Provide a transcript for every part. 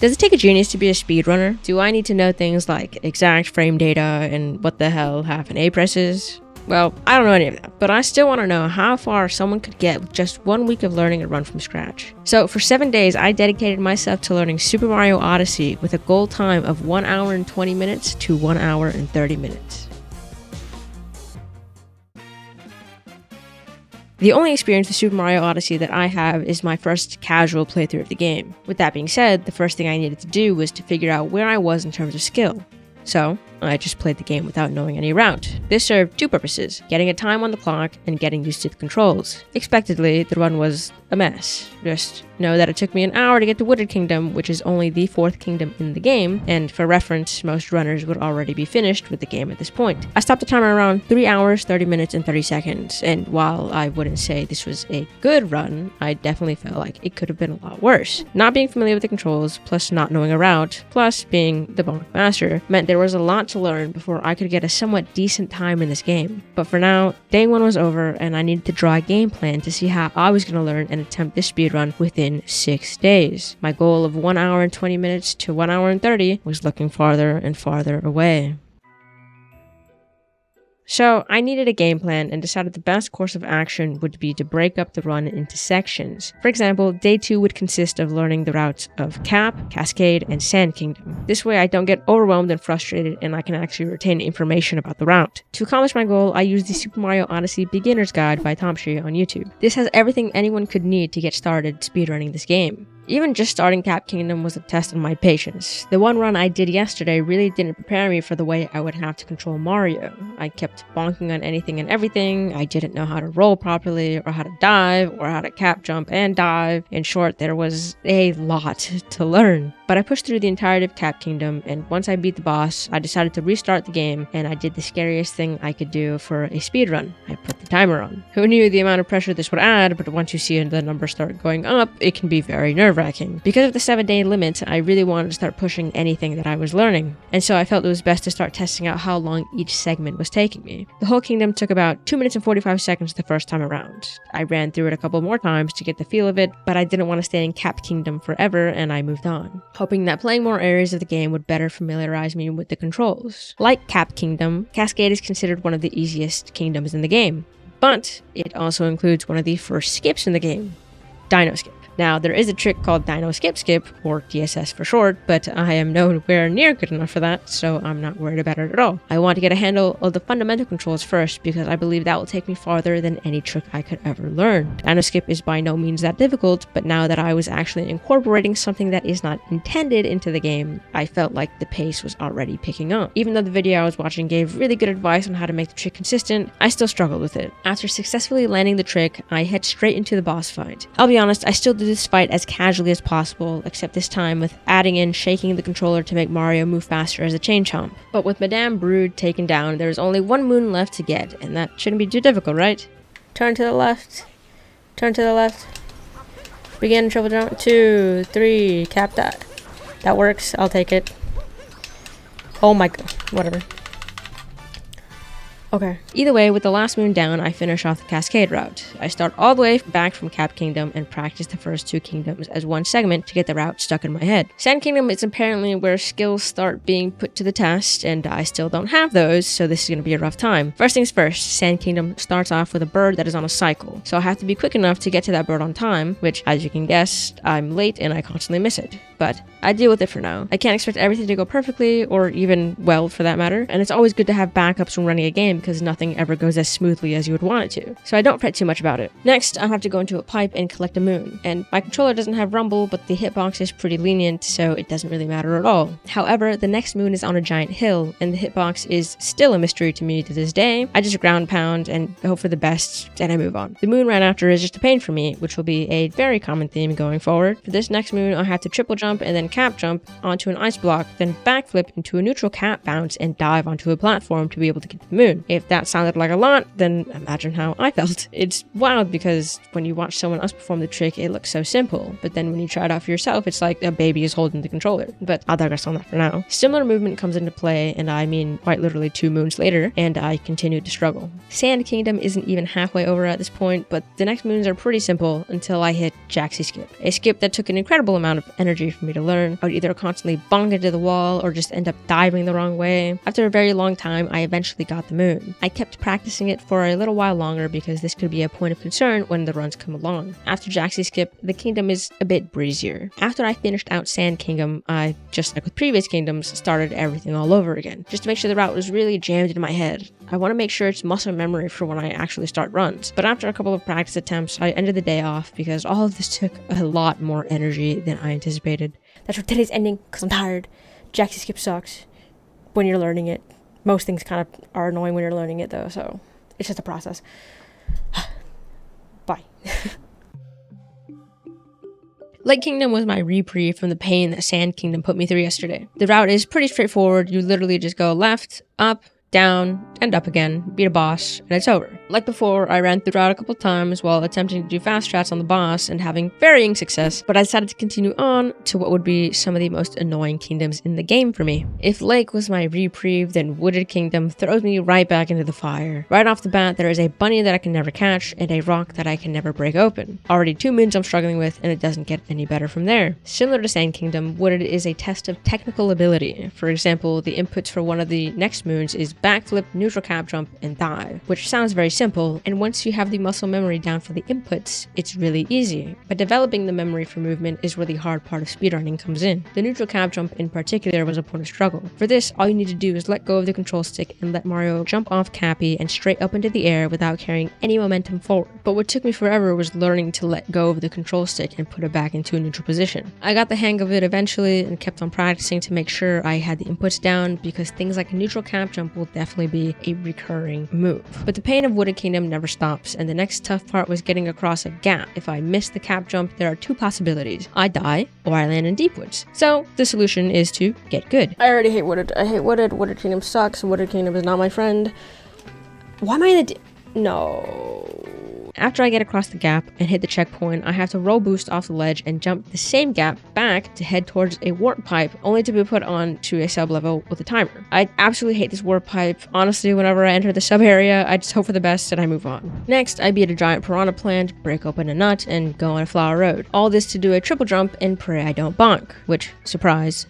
Does it take a genius to be a speedrunner? Do I need to know things like exact frame data and what the hell half an A press is? Well, I don't know any of that, but I still want to know how far someone could get with just 1 week of learning a run from scratch. So for 7 days, I dedicated myself to learning Super Mario Odyssey with a goal time of 1 hour and 20 minutes to 1 hour and 30 minutes. The only experience with Super Mario Odyssey that I have is my first casual playthrough of the game. With that being said, the first thing I needed to do was to figure out where I was in terms of skill. So, I just played the game without knowing any route. This served two purposes: getting a time on the clock and getting used to the controls. Expectedly, the run was a mess. Just know that it took me an hour to get to Wooded Kingdom, which is only the 4th kingdom in the game, and for reference, most runners would already be finished with the game at this point. I stopped the timer around 3 hours, 30 minutes, and 30 seconds, and while I wouldn't say this was a good run, I definitely felt like it could have been a lot worse. Not being familiar with the controls, plus not knowing a route, plus being the bonk master, meant there was a lot to learn before I could get a somewhat decent time in this game. But for now, day 1 was over, and I needed to draw a game plan to see how I was going to learn and attempt this speedrun within 6 days. My goal of 1 hour and 20 minutes to 1 hour and 30 was looking farther and farther away. So I needed a game plan and decided the best course of action would be to break up the run into sections. For example, day 2 would consist of learning the routes of Cap, Cascade, and Sand Kingdom. This way I don't get overwhelmed and frustrated, and I can actually retain information about the route. To accomplish my goal, I used the Super Mario Odyssey Beginner's Guide by Tomshi on YouTube. This has everything anyone could need to get started speedrunning this game. Even just starting Cap Kingdom was a test on my patience. The one run I did yesterday really didn't prepare me for the way I would have to control Mario. I kept bonking on anything and everything, I didn't know how to roll properly, or how to dive, or how to cap jump and dive. In short, there was a lot to learn. But I pushed through the entirety of Cap Kingdom, and once I beat the boss, I decided to restart the game, and I did the scariest thing I could do for a speedrun. I put the timer on. Who knew the amount of pressure this would add, but once you see the numbers start going up, it can be very nerve-wracking. Because of the 7-day limit, I really wanted to start pushing anything that I was learning, and so I felt it was best to start testing out how long each segment was taking me. The whole kingdom took about 2 minutes and 45 seconds the first time around. I ran through it a couple more times to get the feel of it, but I didn't want to stay in Cap Kingdom forever, and I moved on, hoping that playing more areas of the game would better familiarize me with the controls. Like Cap Kingdom, Cascade is considered one of the easiest kingdoms in the game, but it also includes one of the first skips in the game, Dino Skip. Now, there is a trick called Dino Skip Skip, or DSS for short, but I am nowhere near good enough for that, so I'm not worried about it at all. I want to get a handle of the fundamental controls first, because I believe that will take me farther than any trick I could ever learn. Dino Skip is by no means that difficult, but now that I was actually incorporating something that is not intended into the game, I felt like the pace was already picking up. Even though the video I was watching gave really good advice on how to make the trick consistent, I still struggled with it. After successfully landing the trick, I head straight into the boss fight. I'll be honest, I still do this fight as casually as possible, except this time with adding in shaking the controller to make Mario move faster as a chain chomp. But with Madame Brood taken down, there's only one moon left to get, and that shouldn't be too difficult, right? Turn to the left. Turn to the left. Begin triple jump. 2, 3, cap that. That works, I'll take it. Oh my god, whatever. Okay. Either way, with the last moon down, I finish off the Cascade route. I start all the way back from Cap Kingdom and practice the first 2 kingdoms as one segment to get the route stuck in my head. Sand Kingdom is apparently where skills start being put to the test, and I still don't have those, so this is going to be a rough time. First things first, Sand Kingdom starts off with a bird that is on a cycle, so I have to be quick enough to get to that bird on time, which, as you can guess, I'm late and I constantly miss it. But I deal with it for now. I can't expect everything to go perfectly, or even well for that matter, and it's always good to have backups when running a game because nothing ever goes as smoothly as you would want it to, so I don't fret too much about it. Next, I have to go into a pipe and collect a moon, and my controller doesn't have rumble, but the hitbox is pretty lenient, so it doesn't really matter at all. However, the next moon is on a giant hill, and the hitbox is still a mystery to me to this day. I just ground pound and hope for the best, and I move on. The moon right after is just a pain for me, which will be a very common theme going forward. For this next moon, I have to triple jump and then cap jump onto an ice block, then backflip into a neutral cap bounce and dive onto a platform to be able to get to the moon. If that sounded like a lot, then imagine how I felt. It's wild because when you watch someone else perform the trick, it looks so simple, but then when you try it out for yourself, it's like a baby is holding the controller. But I'll digress on that for now. Similar movement comes into play, and I mean quite literally 2 moons later, and I continued to struggle. Sand Kingdom isn't even halfway over at this point, but the next moons are pretty simple until I hit Jaxie Skip. A skip that took an incredible amount of energy for me to learn. I would either constantly bonk into the wall or just end up diving the wrong way. After a very long time, I eventually got the moon. I kept practicing it for a little while longer because this could be a point of concern when the runs come along. After Jaxie Skip, the kingdom is a bit breezier. After I finished out Sand Kingdom, I, just like with previous kingdoms, started everything all over again, just to make sure the route was really jammed in my head. I want to make sure it's muscle memory for when I actually start runs. But after a couple of practice attempts, I ended the day off because all of this took a lot more energy than I anticipated. That's for today's ending, because I'm tired. Jaxie Skip sucks when you're learning it. Most things kind of are annoying when you're learning it though, so it's just a process. Bye. Lake Kingdom was my reprieve from the pain that Sand Kingdom put me through yesterday. The route is pretty straightforward. You literally just go left, up, down, and up again, beat a boss, and it's over. Like before, I ran through the route a couple times while attempting to do fast strats on the boss and having varying success, but I decided to continue on to what would be some of the most annoying kingdoms in the game for me. If Lake was my reprieve, then Wooded Kingdom throws me right back into the fire. Right off the bat, there is a bunny that I can never catch and a rock that I can never break open. Already 2 moons I'm struggling with, and it doesn't get any better from there. Similar to Sand Kingdom, Wooded is a test of technical ability. For example, the inputs for one of the next moons is backflip, neutral cap jump, and dive, which sounds very simple, and once you have the muscle memory down for the inputs, it's really easy. But developing the memory for movement is where the hard part of speedrunning comes in. The neutral cap jump in particular was a point of struggle. For this, all you need to do is let go of the control stick and let Mario jump off Cappy and straight up into the air without carrying any momentum forward. But what took me forever was learning to let go of the control stick and put it back into a neutral position. I got the hang of it eventually and kept on practicing to make sure I had the inputs down, because things like a neutral cap jump will definitely be a recurring move. But the pain of Wooded Kingdom never stops, and the next tough part was getting across a gap. If I miss the cap jump, there are 2 possibilities. I die, or I land in deep woods. So the solution is to get good. I already hate Wooded. I hate Wooded. Wooded Kingdom sucks. Wooded Kingdom is not my friend. Why am I in the No. After I get across the gap and hit the checkpoint, I have to roll boost off the ledge and jump the same gap back to head towards a warp pipe, only to be put on to a sub-level with a timer. I absolutely hate this warp pipe. Honestly, whenever I enter the sub-area, I just hope for the best and I move on. Next, I beat a giant piranha plant, break open a nut, and go on a flower road. All this to do a triple jump and pray I don't bonk, which, surprise,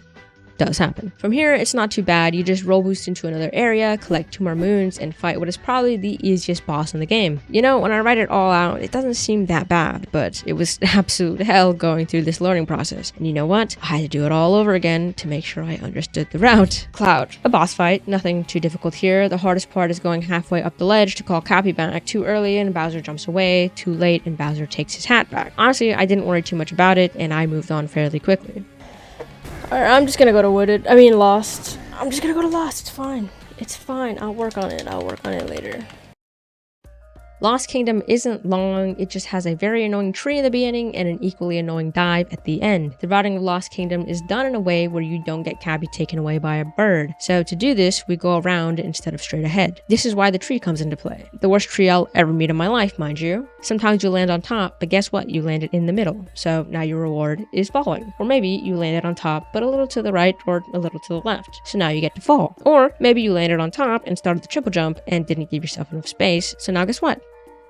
does happen. From here, it's not too bad. You just roll boost into another area, collect 2 more moons, and fight what is probably the easiest boss in the game. You know, when I write it all out, it doesn't seem that bad, but it was absolute hell going through this learning process. And you know what? I had to do it all over again to make sure I understood the route. Cloud. A boss fight. Nothing too difficult here. The hardest part is going halfway up the ledge to call Cappy back. Too early and Bowser jumps away. Too late and Bowser takes his hat back. Honestly, I didn't worry too much about it, and I moved on fairly quickly. Alright, I'm just gonna go to Lost. I'm just gonna go to Lost. It's fine. It's fine. I'll work on it. I'll work on it later. Lost Kingdom isn't long, it just has a very annoying tree in the beginning and an equally annoying dive at the end. The routing of Lost Kingdom is done in a way where you don't get Cappy taken away by a bird. So to do this, we go around instead of straight ahead. This is why the tree comes into play. The worst tree I'll ever meet in my life, mind you. Sometimes you land on top, but guess what? You landed in the middle. So now your reward is falling. Or maybe you landed on top, but a little to the right or a little to the left. So now you get to fall. Or maybe you landed on top and started the triple jump and didn't give yourself enough space. So now guess what?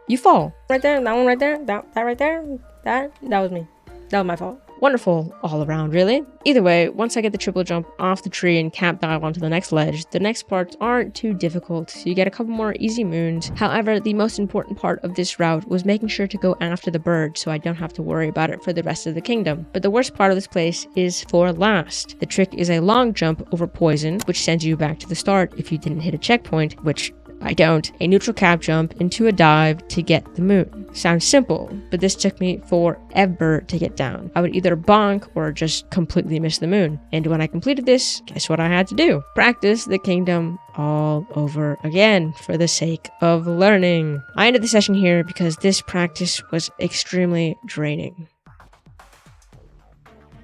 You fall. Right there, that one right there, that right there, that was me. That was my fault. Wonderful all around, really. Either way, once I get the triple jump off the tree and cap dive onto the next ledge, the next parts aren't too difficult. You get a couple more easy moons. However, the most important part of this route was making sure to go after the bird so I don't have to worry about it for the rest of the kingdom. But the worst part of this place is for last. The trick is a long jump over poison, which sends you back to the start if you didn't hit a checkpoint, which I don't. A neutral cap jump into a dive to get the moon. Sounds simple, but this took me forever to get down. I would either bonk or just completely miss the moon. And when I completed this, guess what I had to do? Practice the kingdom all over again for the sake of learning. I ended the session here because this practice was extremely draining.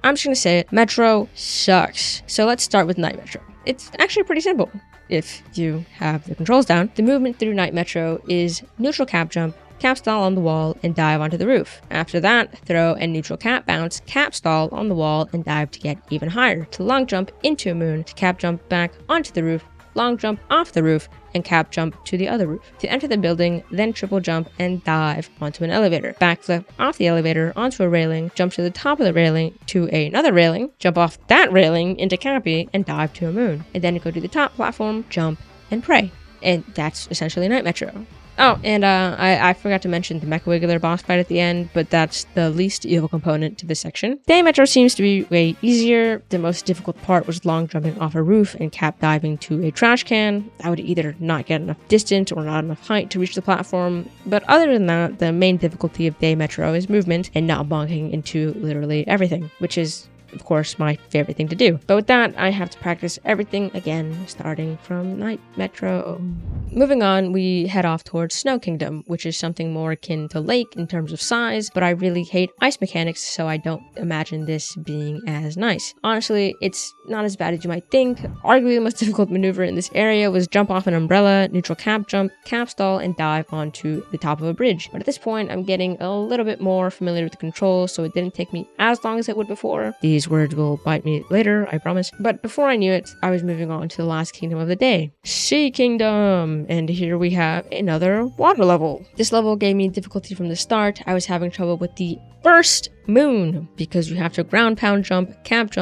I'm just gonna say it, Metro sucks. So let's start with Night Metro. It's actually pretty simple. if you have the controls down. The movement through Night Metro is neutral cap jump, cap stall on the wall, and dive onto the roof. After that, throw and neutral cap bounce, cap stall on the wall, and dive to get even higher. To long jump into a moon, to cap jump back onto the roof, long jump off the roof, and cap jump to the other roof. To enter the building, then triple jump and dive onto an elevator. Backflip off the elevator onto a railing, jump to the top of the railing to another railing, jump off that railing into Cappy, and dive to a moon. And then go to the top platform, jump, and pray. And that's essentially Night Metro. Oh, and I forgot to mention the Mecha Wiggler boss fight at the end, but that's the least evil component to this section. Day Metro seems to be way easier. The most difficult part was long jumping off a roof and cap diving to a trash can. I would either not get enough distance or not enough height to reach the platform, but other than that, the main difficulty of Day Metro is movement and not bonking into literally everything, which is of course my favorite thing to do. But with that, I have to practice everything again, starting from Night Metro. Moving on, we head off towards Snow Kingdom, which is something more akin to Lake in terms of size, but I really hate ice mechanics, so I don't imagine this being as nice. Honestly, it's not as bad as you might think. Arguably the most difficult maneuver in this area was jump off an umbrella, neutral cap jump, cap stall, and dive onto the top of a bridge. But at this point, I'm getting a little bit more familiar with the controls, so it didn't take me as long as it would before. These words will bite me later, I promise. But before I knew it, I was moving on to the last kingdom of the day, Sea Kingdom. And here we have another water level. This level gave me difficulty from the start. I was having trouble with the first moon because you have to ground pound jump, cap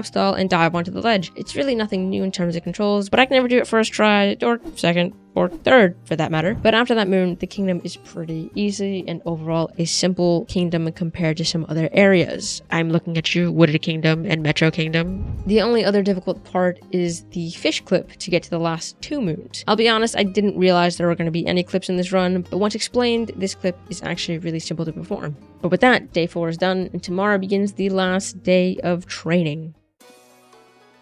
stall, and dive onto the ledge. It's really nothing new in terms of controls, but I can never do it first try, or second, or third for that matter. But after that moon, the kingdom is pretty easy and overall a simple kingdom compared to some other areas. I'm looking at you, Wooded Kingdom and Metro Kingdom. The only other difficult part is the fish clip to get to the last 2 moons. I'll be honest, I didn't realize there were going to be any clips in this run, but once explained, this clip is actually really simple to perform. But with that, day 4 is done, and tomorrow begins the last day of training.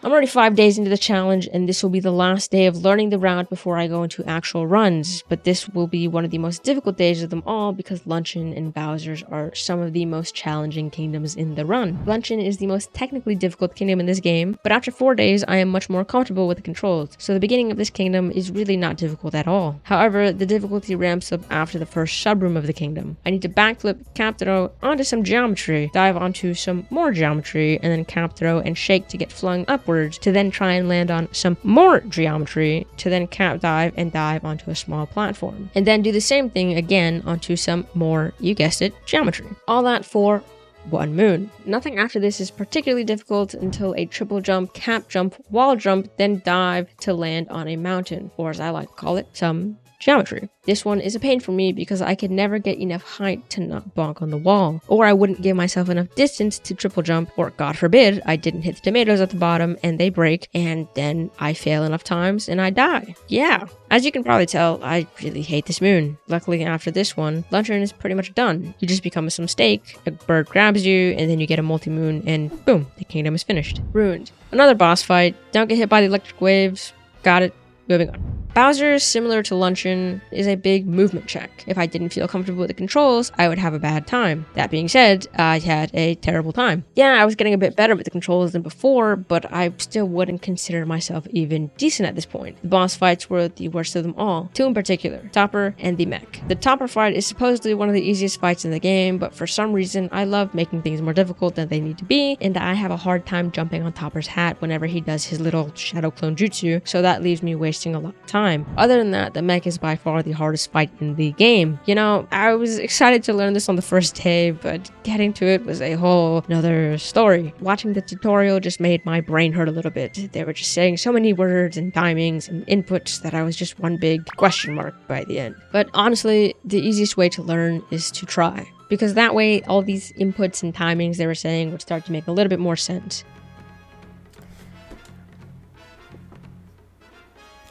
I'm already 5 days into the challenge, and this will be the last day of learning the route before I go into actual runs, but this will be one of the most difficult days of them all because Luncheon and Bowser's are some of the most challenging kingdoms in the run. Luncheon is the most technically difficult kingdom in this game, but after 4 days I am much more comfortable with the controls, so the beginning of this kingdom is really not difficult at all. However, the difficulty ramps up after the first subroom of the kingdom. I need to backflip, cap throw onto some geometry, dive onto some more geometry, and then cap throw and shake to get flung upwards, to then try and land on some more geometry, to then cap dive and dive onto a small platform. And then do the same thing again onto some more, you guessed it, geometry. All that for 1 moon. Nothing after this is particularly difficult until a triple jump, cap jump, wall jump, then dive to land on a mountain, or as I like to call it, some geometry. This one is a pain for me because I could never get enough height to not bonk on the wall, or I wouldn't give myself enough distance to triple jump, or God forbid, I didn't hit the tomatoes at the bottom and they break, and then I fail enough times and I die. Yeah, as you can probably tell, I really hate this moon. Luckily, after this one, Luncheon is pretty much done. You just become some steak, a bird grabs you, and then you get a multi-moon, and boom, the kingdom is finished. Ruined. Another boss fight. Don't get hit by the electric waves. Got it. Moving on. Bowser, similar to Luncheon, is a big movement check. If I didn't feel comfortable with the controls, I would have a bad time. That being said, I had a terrible time. Yeah, I was getting a bit better with the controls than before, but I still wouldn't consider myself even decent at this point. The boss fights were the worst of them all, 2 in particular, Topper and the mech. The Topper fight is supposedly one of the easiest fights in the game, but for some reason, I love making things more difficult than they need to be, and I have a hard time jumping on Topper's hat whenever he does his little shadow clone jutsu, so that leaves me wasting a lot of time. Other than that, the mech is by far the hardest fight in the game. You know, I was excited to learn this on the first day, but getting to it was a whole another story. Watching the tutorial just made my brain hurt a little bit. They were just saying so many words and timings and inputs that I was just one big question mark by the end. But honestly, the easiest way to learn is to try, because that way all these inputs and timings they were saying would start to make a little bit more sense.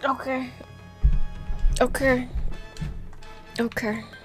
Okay.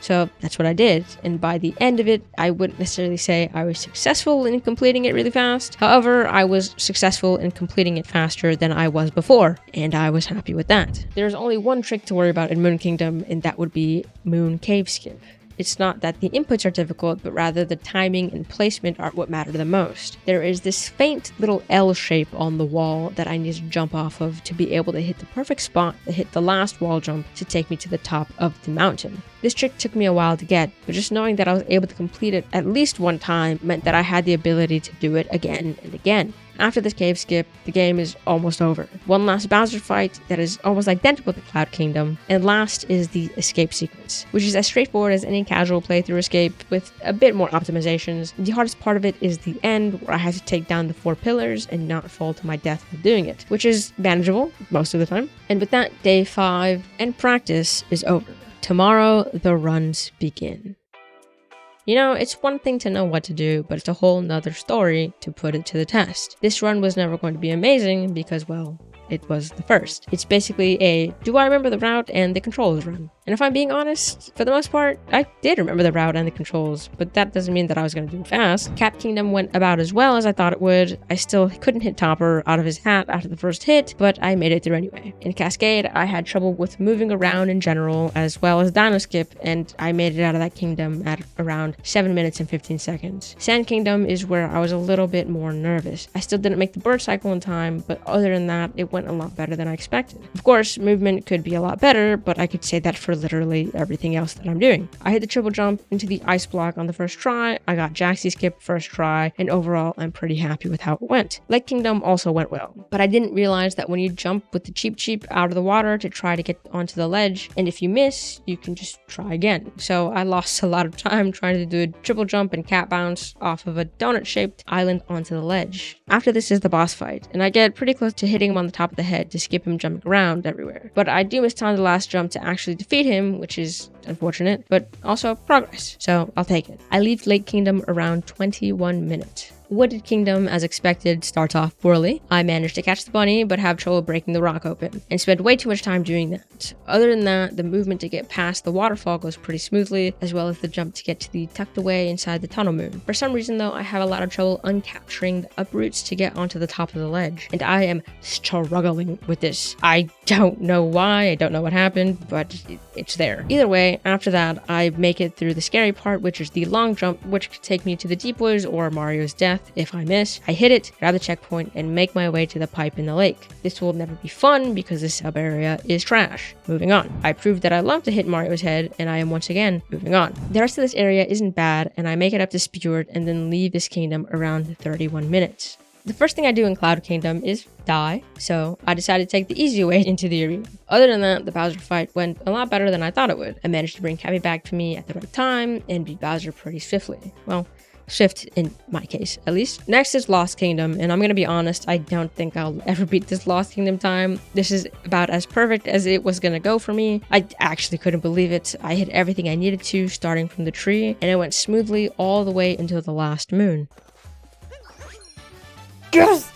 So that's what I did, and by the end of it, I wouldn't necessarily say I was successful in completing it really fast. However, I was successful in completing it faster than I was before, and I was happy with that. There's only one trick to worry about in Moon Kingdom, and that would be Moon Cave Skip. it's not that the inputs are difficult, but rather the timing and placement are what matter the most. There is this faint little L shape on the wall that I need to jump off of to be able to hit the perfect spot to hit the last wall jump to take me to the top of the mountain. This trick took me a while to get, but just knowing that I was able to complete it at least one time meant that I had the ability to do it again and again. After this cave skip, the game is almost over. One last Bowser fight that is almost identical to Cloud Kingdom, and last is the escape sequence, which is as straightforward as any casual playthrough escape with a bit more optimizations. The hardest part of it is the end, where I have to take down the 4 pillars and not fall to my death while doing it, which is manageable most of the time. And with that, day 5 and practice is over. Tomorrow, the runs begin. You know, it's one thing to know what to do, but it's a whole nother story to put it to the test. This run was never going to be amazing because, well, it was the first. It's basically a do I remember the route and the controls run. And if I'm being honest, for the most part, I did remember the route and the controls, but that doesn't mean that I was going to do it fast. Cap Kingdom went about as well as I thought it would. I still couldn't hit Topper out of his hat after the first hit, but I made it through anyway. In Cascade, I had trouble with moving around in general, as well as Dino Skip, and I made it out of that kingdom at around 7 minutes and 15 seconds. Sand Kingdom is where I was a little bit more nervous. I still didn't make the bird cycle in time, but other than that, it went a lot better than I expected. Of course, movement could be a lot better, but I could say that for literally everything else that I'm doing. I hit the triple jump into the ice block on the first try, I got Jaxie Skip first try, and overall I'm pretty happy with how it went. Lake Kingdom also went well, but I didn't realize that when you jump with the cheap out of the water to try to get onto the ledge, and if you miss, you can just try again. So I lost a lot of time trying to do a triple jump and cat bounce off of a donut-shaped island onto the ledge. After this is the boss fight, and I get pretty close to hitting him on the top of the head to skip him jumping around everywhere. But I do miss time the last jump to actually defeat him, which is unfortunate, but also progress, so I'll take it. I leave Lake Kingdom around 21 minutes. Wooded Kingdom, as expected, starts off poorly. I managed to catch the bunny, but have trouble breaking the rock open, and spend way too much time doing that. Other than that, the movement to get past the waterfall goes pretty smoothly, as well as the jump to get to the tucked away inside the tunnel moon. For some reason though, I have a lot of trouble uncapturing the uproots to get onto the top of the ledge, and I am struggling with this. I don't know why, I don't know what happened, but it's there. Either way, after that, I make it through the scary part, which is the long jump, which could take me to the Deep Woods or Mario's death. If I miss, I hit it, grab the checkpoint, and make my way to the pipe in the lake. This will never be fun because this sub area is trash. Moving on. I proved that I love to hit Mario's head, and I am once again moving on. The rest of this area isn't bad, and I make it up to Speward and then leave this kingdom around 31 minutes. The first thing I do in Cloud Kingdom is die, so I decided to take the easy way into the arena. Other than that, the Bowser fight went a lot better than I thought it would. I managed to bring Cappy back to me at the right time and beat Bowser pretty swiftly. Well, swift in my case, at least. Next is Lost Kingdom, and I'm gonna be honest, I don't think I'll ever beat this Lost Kingdom time. This is about as perfect as it was gonna go for me. I actually couldn't believe it. I hit everything I needed to, starting from the tree, and it went smoothly all the way until the last moon. Yes!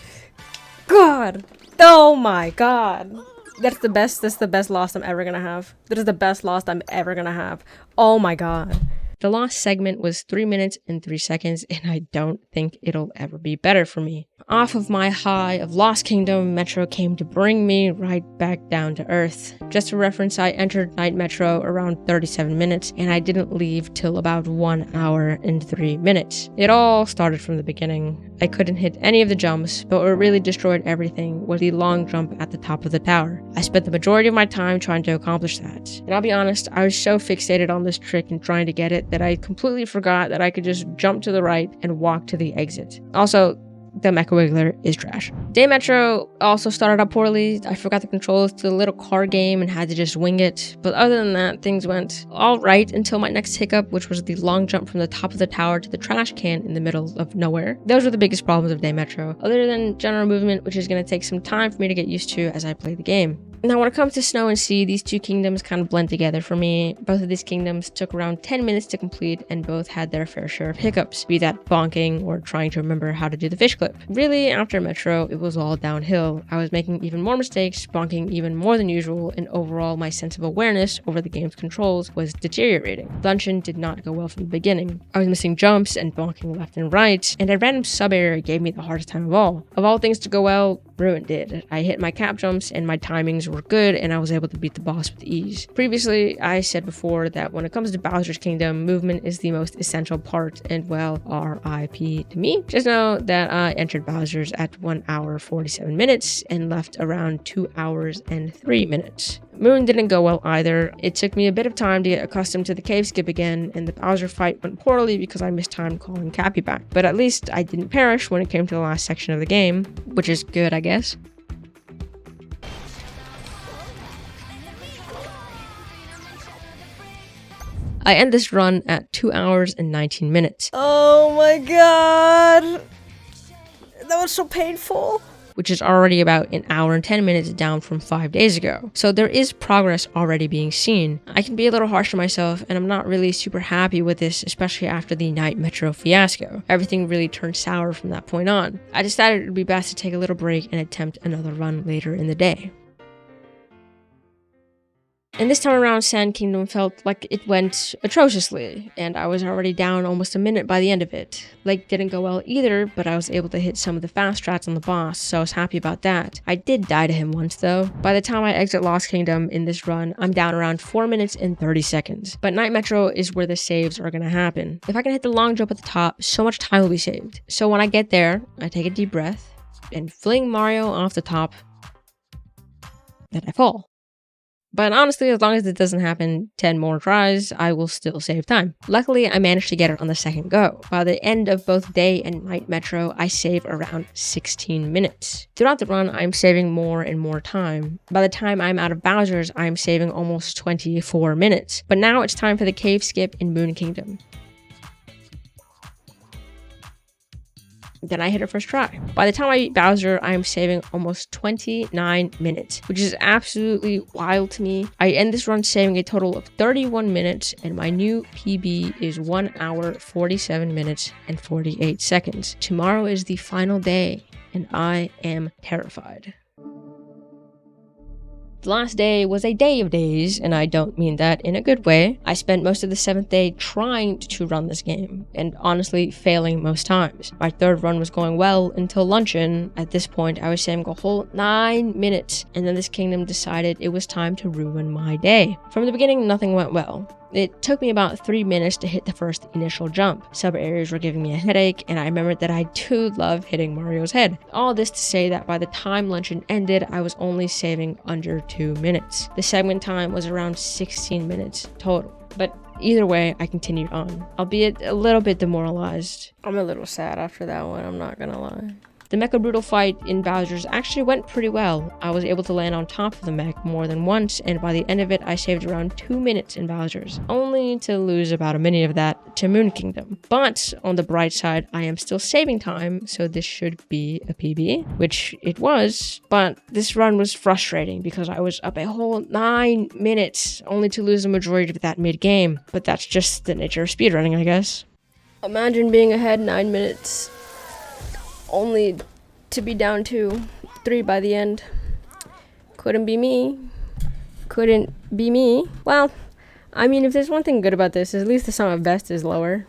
God! Oh my god! That's the best lost I'm ever gonna have. That is the best lost I'm ever gonna have. Oh my god. The last segment was 3 minutes and 3 seconds, and I don't think it'll ever be better for me. Off of my high of Lost Kingdom, Metro came to bring me right back down to earth. Just for reference, I entered Night Metro around 37 minutes, and I didn't leave till about 1 hour and 3 minutes. It all started from the beginning. I couldn't hit any of the jumps, but what really destroyed everything was the long jump at the top of the tower. I spent the majority of my time trying to accomplish that. And I'll be honest, I was so fixated on this trick and trying to get it that I completely forgot that I could just jump to the right and walk to the exit. Also, the Mecha Wiggler is trash. Day Metro also started out poorly. I forgot the controls to the little car game and had to just wing it. But other than that, things went alright until my next hiccup, which was the long jump from the top of the tower to the trash can in the middle of nowhere. Those were the biggest problems of Day Metro, other than general movement, which is going to take some time for me to get used to as I play the game. Now, when it comes to Snow and Sea, these two kingdoms kind of blend together for me. Both of these kingdoms took around 10 minutes to complete, and both had their fair share of hiccups, be that bonking or trying to remember how to do the fish clip. Really, after Metro, it was all downhill. I was making even more mistakes, bonking even more than usual, and overall my sense of awareness over the game's controls was deteriorating. Dungeon did not go well from the beginning. I was missing jumps and bonking left and right, and a random sub-area gave me the hardest time of all. Of all things to go well, Ruin did. I hit my cap jumps and my timings were good and I was able to beat the boss with ease. Previously, I said before that when it comes to Bowser's Kingdom, movement is the most essential part, and well, RIP to me. Just know that I entered Bowser's at 1 hour 47 minutes and left around 2 hours and 3 minutes. Moon didn't go well either. It took me a bit of time to get accustomed to the cave skip again, and the Bowser fight went poorly because I mistimed calling Cappy back. But at least I didn't perish when it came to the last section of the game, which is good, I guess. I end this run at 2 hours and 19 minutes. Oh my god! That was so painful. Which is already about an hour and 10 minutes down from 5 days ago. So there is progress already being seen. I can be a little harsh on myself, and I'm not really super happy with this, especially after the Night Metro fiasco. Everything really turned sour from that point on. I decided it would be best to take a little break and attempt another run later in the day. And this time around, Sand Kingdom felt like it went atrociously, and I was already down almost a minute by the end of it. Lake didn't go well either, but I was able to hit some of the fast strats on the boss, so I was happy about that. I did die to him once though. By the time I exit Lost Kingdom in this run, I'm down around 4 minutes and 30 seconds. But Night Metro is where the saves are gonna happen. If I can hit the long jump at the top, so much time will be saved. So when I get there, I take a deep breath, and fling Mario off the top, then I fall. But honestly, as long as it doesn't happen 10 more tries, I will still save time. Luckily, I managed to get it on the second go. By the end of both Day and Night Metro, I save around 16 minutes. Throughout the run, I'm saving more and more time. By the time I'm out of Bowser's, I'm saving almost 24 minutes. But now it's time for the cave skip in Moon Kingdom. Then I hit it first try. By the time I beat Bowser, I am saving almost 29 minutes, which is absolutely wild to me. I end this run saving a total of 31 minutes, and my new PB is 1 hour, 47 minutes, and 48 seconds. Tomorrow is the final day, and I am terrified. The last day was a day of days, and I don't mean that in a good way. I spent most of the 7th day trying to run this game, and honestly failing most times. My third run was going well until luncheon. At this point, I was saving a whole 9 minutes, and then this kingdom decided it was time to ruin my day. From the beginning, nothing went well. It took me about 3 minutes to hit the first initial jump. Sub areas were giving me a headache, and I remembered that I do love hitting Mario's head. All this to say that by the time luncheon ended, I was only saving under 2 minutes. The segment time was around 16 minutes total. But either way, I continued on, albeit a little bit demoralized. I'm a little sad after that one, I'm not gonna lie. The Mecha Brutal fight in Bowser's actually went pretty well. I was able to land on top of the mech more than once, and by the end of it, I saved around 2 minutes in Bowser's, only to lose about a minute of that to Moon Kingdom. But on the bright side, I am still saving time, so this should be a PB, which it was, but this run was frustrating because I was up a whole 9 minutes, only to lose the majority of that mid-game. But that's just the nature of speedrunning, I guess. Imagine being ahead 9 minutes. Only to be down to 3 by the end. Couldn't be me. Couldn't be me. Well, I mean, if there's one thing good about this, is at least the sum of best is lower.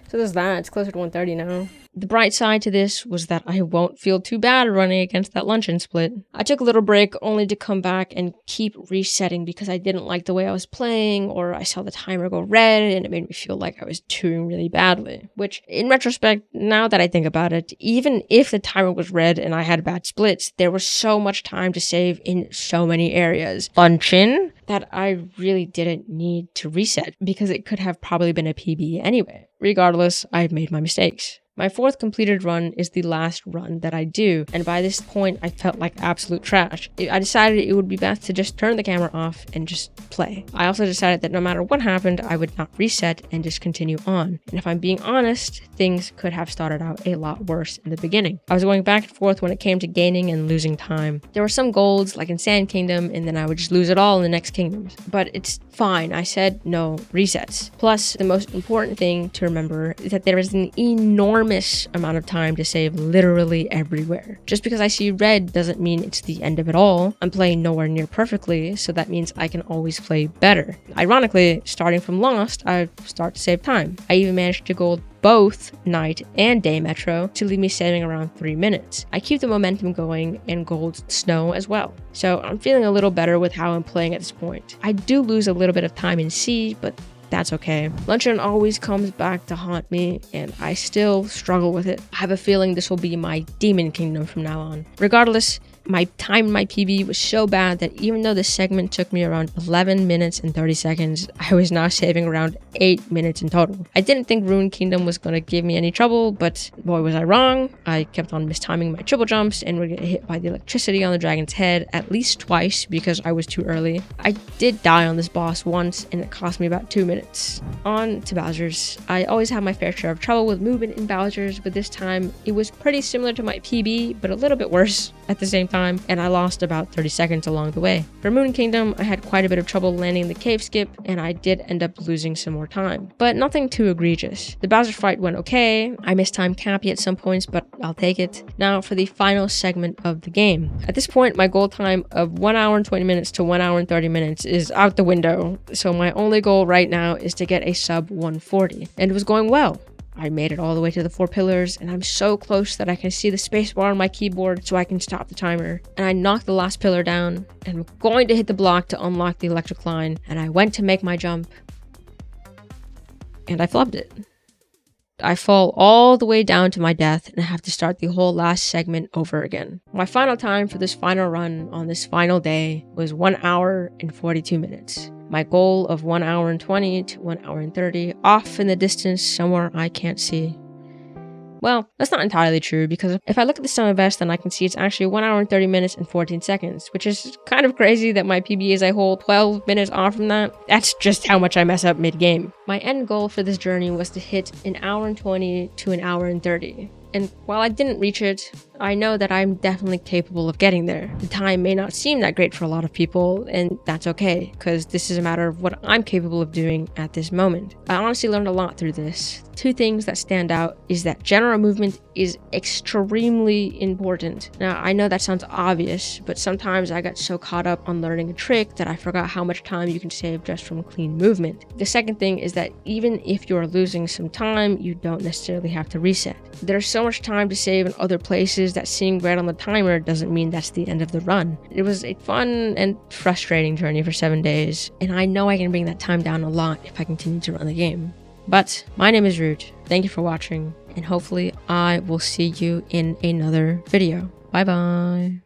So there's that. It's closer to 130 now. The bright side to this was that I won't feel too bad running against that luncheon split. I took a little break only to come back and keep resetting because I didn't like the way I was playing, or I saw the timer go red and it made me feel like I was doing really badly. Which, in retrospect, now that I think about it, even if the timer was red and I had bad splits, there was so much time to save in so many areas. Luncheon, that I really didn't need to reset because it could have probably been a PB anyway. Regardless, I've made my mistakes. My 4th completed run is the last run that I do, and by this point I felt like absolute trash. I decided it would be best to just turn the camera off and just play. I also decided that no matter what happened, I would not reset and just continue on. And if I'm being honest, things could have started out a lot worse in the beginning. I was going back and forth when it came to gaining and losing time. There were some golds, like in Sand Kingdom, and then I would just lose it all in the next kingdoms. But it's fine, I said no resets. Plus, the most important thing to remember is that there is an enormous enormous amount of time to save literally everywhere. Just because I see red doesn't mean it's the end of it all. I'm playing nowhere near perfectly, so that means I can always play better. Ironically, starting from Lost, I start to save time. I even managed to gold both night and day metro to leave me saving around 3 minutes. I keep the momentum going and gold snow as well. So I'm feeling a little better with how I'm playing at this point. I do lose a little bit of time in C, but that's okay. Luncheon always comes back to haunt me, and I still struggle with it. I have a feeling this will be my demon kingdom from now on. Regardless, my time in my PB was so bad that even though the segment took me around 11 minutes and 30 seconds, I was now saving around 8 minutes in total. I didn't think Ruined Kingdom was going to give me any trouble, but boy was I wrong. I kept on mistiming my triple jumps and would get hit by the electricity on the dragon's head at least twice because I was too early. I did die on this boss once and it cost me about 2 minutes. On to Bowser's. I always have my fair share of trouble with movement in Bowser's, but this time it was pretty similar to my PB, but a little bit worse at the same time, and I lost about 30 seconds along the way. For Moon Kingdom, I had quite a bit of trouble landing the cave skip, and I did end up losing some more time, but nothing too egregious. The Bowser fight went okay. I mistimed Cappy at some points, but I'll take it. Now for the final segment of the game. At this point, my goal time of 1 hour and 20 minutes to 1 hour and 30 minutes is out the window, so my only goal right now is to get a sub 140, and it was going well. I made it all the way to the 4 pillars, and I'm so close that I can see the spacebar on my keyboard so I can stop the timer. And I knocked the last pillar down, and I'm going to hit the block to unlock the electric line, and I went to make my jump, and I flubbed it. I fall all the way down to my death, and I have to start the whole last segment over again. My final time for this final run on this final day was 1 hour and 42 minutes. My goal of 1 hour and 20 to 1 hour and 30 off in the distance somewhere I can't see. Well, that's not entirely true, because if I look at the sum of S, then I can see it's actually 1 hour and 30 minutes and 14 seconds, which is kind of crazy that my PB is a whole 12 minutes off from that. That's just how much I mess up mid-game. My end goal for this journey was to hit 1 hour and 20 to 1 hour and 30. And while I didn't reach it, I know that I'm definitely capable of getting there. The time may not seem that great for a lot of people, and that's okay, because this is a matter of what I'm capable of doing at this moment. I honestly learned a lot through this. 2 things that stand out is that general movement is extremely important. Now, I know that sounds obvious, but sometimes I got so caught up on learning a trick that I forgot how much time you can save just from clean movement. The second thing is that even if you're losing some time, you don't necessarily have to reset. There's so much time to save in other places that seeing red on the timer doesn't mean that's the end of the run. It was a fun and frustrating journey for 7 days, and I know I can bring that time down a lot if I continue to run the game. But my name is Root. Thank you for watching, and hopefully I will see you in another video. Bye bye.